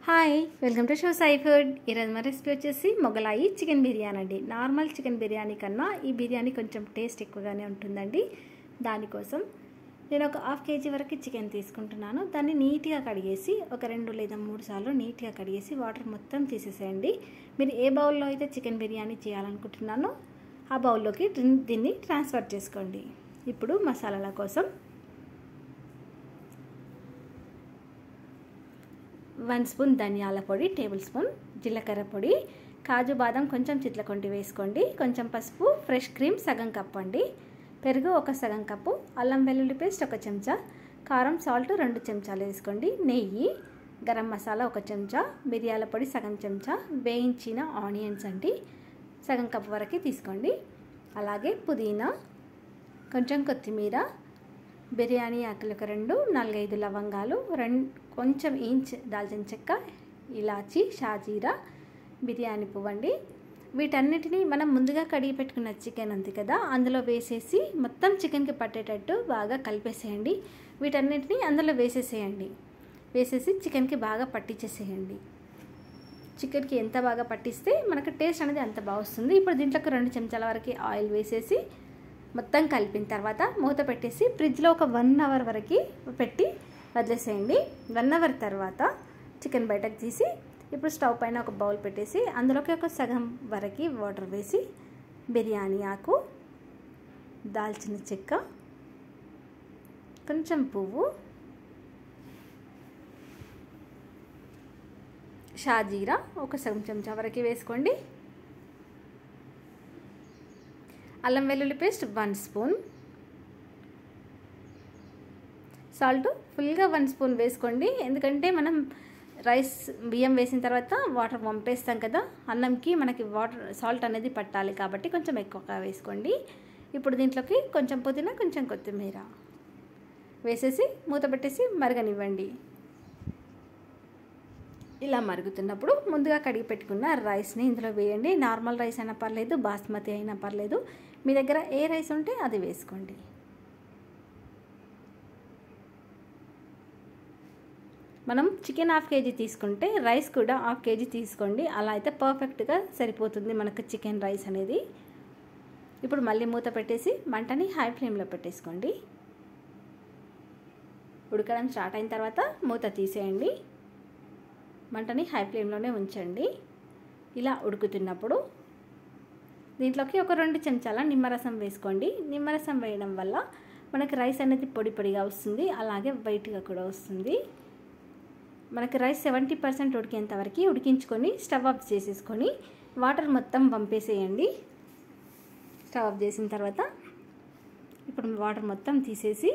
Hi welcome to show Sai food. ఈరోజు మా recipe వచ్చేసి మొగలాయి చికెన్ బిర్యానీ అండి. నార్మల్ చికెన్ బిర్యానీ కన్నా ఈ బిర్యానీ కొంచెం టేస్ట్ ఎక్కువగానే ఉంటుందండి. దానికోసం నేను ఒక హాఫ్ కేజీ వరకు చికెన్ తీసుకుంటున్నాను. దాన్ని నీట్గా కడిగేసి ఒక 2 లేదా 3 సార్లు నీట్గా కడిగేసి వాటర్ మొత్తం తీసేసేయండి. మీరు ఏ బౌల్లో అయితే చికెన్ బిర్యానీ చేయాలనుకుంటున్నానో ఆ బౌల్లోకి దీన్ని ట్రాన్స్ఫర్ చేసుకోండి. ఇప్పుడు మసాలాల కోసం 1 స్పూన్ ధనియాల పొడి, టేబుల్ స్పూన్ జీలకర్ర పొడి, కాజు బాదం కొంచెం చిట్లకొంటి వేసుకోండి, కొంచెం పసుపు, ఫ్రెష్ క్రీమ్ సగం కప్పు అండి, పెరుగు ఒక సగం కప్పు, అల్లం వెల్లుల్లి పేస్ట్ 1 చెంచా, కారం సాల్ట్ 2 చెంచాలు వేసుకోండి, నెయ్యి, గరం మసాలా 1 చెంచా, మిరియాల పొడి సగం చెంచా, వేయించిన ఆనియన్స్ అండి సగం కప్పు వరకు తీసుకోండి, అలాగే పుదీనా, కొంచెం కొత్తిమీర, బిర్యానీ ఆకులు ఒక 2, 4-5 లవంగాలు, కొంచెం ఇంచ్ దాల్చిన చెక్క, ఇలాచి, షాజీరా, బిర్యానీ పువ్వు అండి. వీటన్నిటిని మనం ముందుగా కడిగి పెట్టుకున్న చికెన్ ఉంది కదా, అందులో వేసేసి మొత్తం చికెన్కి పట్టేటట్టు బాగా కలిపేసేయండి. వీటన్నిటిని అందులో వేసేసేయండి. వేసేసి చికెన్కి బాగా పట్టించేసేయండి. చికెన్కి ఎంత బాగా పట్టిస్తే మనకు టేస్ట్ అనేది అంత బాగా వస్తుంది. ఇప్పుడు దీంట్లోకి 2 చెంచాల వరకు ఆయిల్ వేసేసి మొత్తం కలిపిన తర్వాత మూత పెట్టేసి ఫ్రిడ్జ్లో ఒక 1 అవర్ వరకు పెట్టి వదిలేసేయండి. 1 అవర్ తర్వాత చికెన్ బయటకు తీసి ఇప్పుడు స్టవ్ పైన ఒక బౌల్ పెట్టేసి అందులోకి ఒక సగం వరకు వాటర్ వేసి బిర్యానీ ఆకు, దాల్చిన చెక్క, కొంచెం పువ్వు, షాజీరా ఒక సగం చెంచా వరకు వేసుకోండి, అల్లం వెల్లుల్లి పేస్ట్ 1 స్పూన్, సాల్ట్ ఫుల్గా 1 స్పూన్ వేసుకోండి. ఎందుకంటే మనం బియ్యం వేసిన తర్వాత వాటర్ వంపేస్తాం కదా, అన్నంకి మనకి సాల్ట్ అనేది పట్టాలి కాబట్టి కొంచెం ఎక్కువగా వేసుకోండి. ఇప్పుడు దీంట్లోకి కొంచెం పుదీనా, కొంచెం కొత్తిమీర వేసేసి మూత పెట్టేసి మరగనివ్వండి. ఇలా మరుగుతున్నప్పుడు ముందుగా కడిగి పెట్టుకున్న రైస్ని ఇందులో వేయండి. నార్మల్ రైస్ అయినా పర్లేదు, బాస్మతి అయినా పర్లేదు, మీ దగ్గర ఏ రైస్ ఉంటే అది వేసుకోండి. మనం చికెన్ హాఫ్ కేజీ తీసుకుంటే రైస్ కూడా హాఫ్ కేజీ తీసుకోండి. అలా అయితే పర్ఫెక్ట్గా సరిపోతుంది మనకు చికెన్ రైస్ అనేది. ఇప్పుడు మళ్ళీ మూత పెట్టేసి మంటని హై ఫ్లేమ్లో పెట్టేసుకోండి. ఉడకడం స్టార్ట్ అయిన తర్వాత మూత తీసేయండి. మంటని హై ఫ్లేమ్లోనే ఉంచండి. ఇలా ఉడుకుతున్నప్పుడు దీంట్లోకి ఒక 2 చెంచాల నిమ్మరసం వేసుకోండి. నిమ్మరసం వేయడం వల్ల మనకి రైస్ అనేది పొడి పొడిగా వస్తుంది, అలాగే వైట్గా కూడా వస్తుంది. మనకి రైస్ 70% ఉడికేంత వరకు ఉడికించుకొని స్టవ్ ఆఫ్ చేసేసుకొని వాటర్ మొత్తం పంపేసేయండి. స్టవ్ ఆఫ్ చేసిన తర్వాత ఇప్పుడు వాటర్ మొత్తం తీసేసి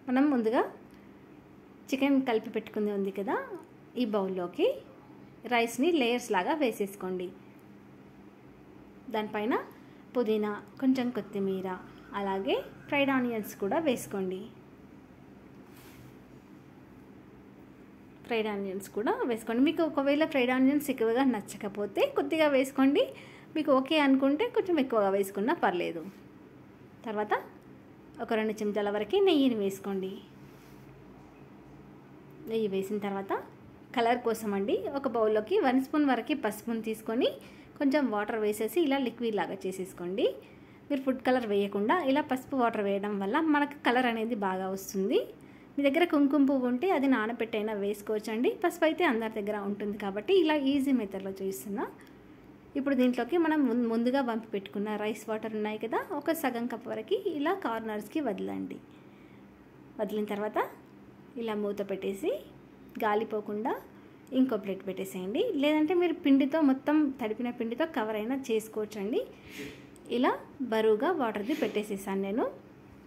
మనం ముందుగా చికెన్ కలిపి పెట్టుకుంది ఉంది కదా, ఈ బౌల్లోకి రైస్ని లేయర్స్ లాగా వేసేసుకోండి. దానిపైన పుదీనా, కొంచెం కొత్తిమీర, అలాగే ఫ్రైడ్ ఆనియన్స్ కూడా వేసుకోండి. మీకు ఒకవేళ ఫ్రైడ్ ఆనియన్స్ ఎక్కువగా నచ్చకపోతే కొద్దిగా వేసుకోండి. మీకు ఓకే అనుకుంటే కొంచెం ఎక్కువగా వేసుకున్నా పర్లేదు. తర్వాత ఒక 2 చెంచాల వరకు నెయ్యిని వేసుకోండి. నెయ్యి వేసిన తర్వాత కలర్ కోసం అండి ఒక బౌల్లోకి 1 స్పూన్ వరకు పసుపుని తీసుకొని కొంచెం వాటర్ వేసేసి ఇలా లిక్విడ్ లాగా చేసేసుకోండి. మీరు ఫుడ్ కలర్ వేయకుండా ఇలా పసుపు వాటర్ వేయడం వల్ల మనకు కలర్ అనేది బాగా వస్తుంది. మీ దగ్గర కుంకుమ పువ్వు ఉంటే అది నానబెట్టైనా వేసుకోవచ్చండి. పసుపు అయితే అందరి దగ్గర ఉంటుంది కాబట్టి ఇలా ఈజీ మెథడ్లో చూస్తున్నా. ఇప్పుడు దీంట్లోకి మనం ముందుగా వంపి పెట్టుకున్న రైస్ వాటర్ ఉన్నాయి కదా, ఒక సగం కప్ వరకు ఇలా కార్నర్స్కి వదలండి. వదిలిన తర్వాత ఇలా మూత పెట్టేసి గాలిపోకుండా ఇంకో ప్లేట్ పెట్టేసేయండి. లేదంటే మీరు పిండితో మొత్తం తడిపిన పిండితో కవర్ అయినా చేసుకోవచ్చండి. ఇలా బరువుగా వాటర్ది పెట్టేసేసాను నేను.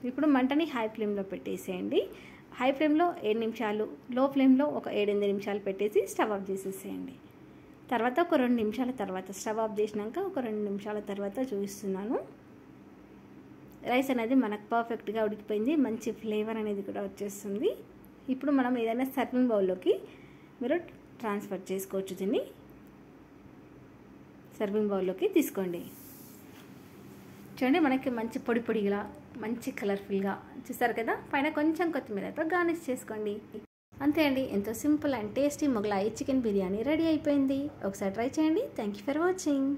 ఇప్పుడు మంటని హై ఫ్లేమ్లో పెట్టేసేయండి. హై ఫ్లేమ్లో 7 నిమిషాలు, లో ఫ్లేమ్లో ఒక 7-8 నిమిషాలు పెట్టేసి స్టవ్ ఆఫ్ చేసేసేయండి. తర్వాత ఒక 2 నిమిషాల తర్వాత స్టవ్ ఆఫ్ చేసినాక ఒక 2 నిమిషాల తర్వాత చూపిస్తున్నాను. రైస్ అనేది మనకు పర్ఫెక్ట్గా ఉడికిపోయింది, మంచి ఫ్లేవర్ అనేది కూడా వచ్చేస్తుంది. ఇప్పుడు మనం ఏదైనా సర్వింగ్ బౌల్లోకి మీరు ట్రాన్స్ఫర్ చేసుకోవచ్చు. దీన్ని సర్వింగ్ బౌల్లోకి తీసుకోండి. చూడండి, మనకి మంచి పొడి పొడిగా మంచి కలర్ఫుల్గా చూసారు కదా. పైన కొంచెం కొత్తిమీరతో గార్నిష్ చేసుకోండి. అంతే అండి, ఎంతో simple and tasty Mughlai chicken biryani ready అయిపోయింది. ఒకసారి ట్రై చేయండి. Thank you for watching.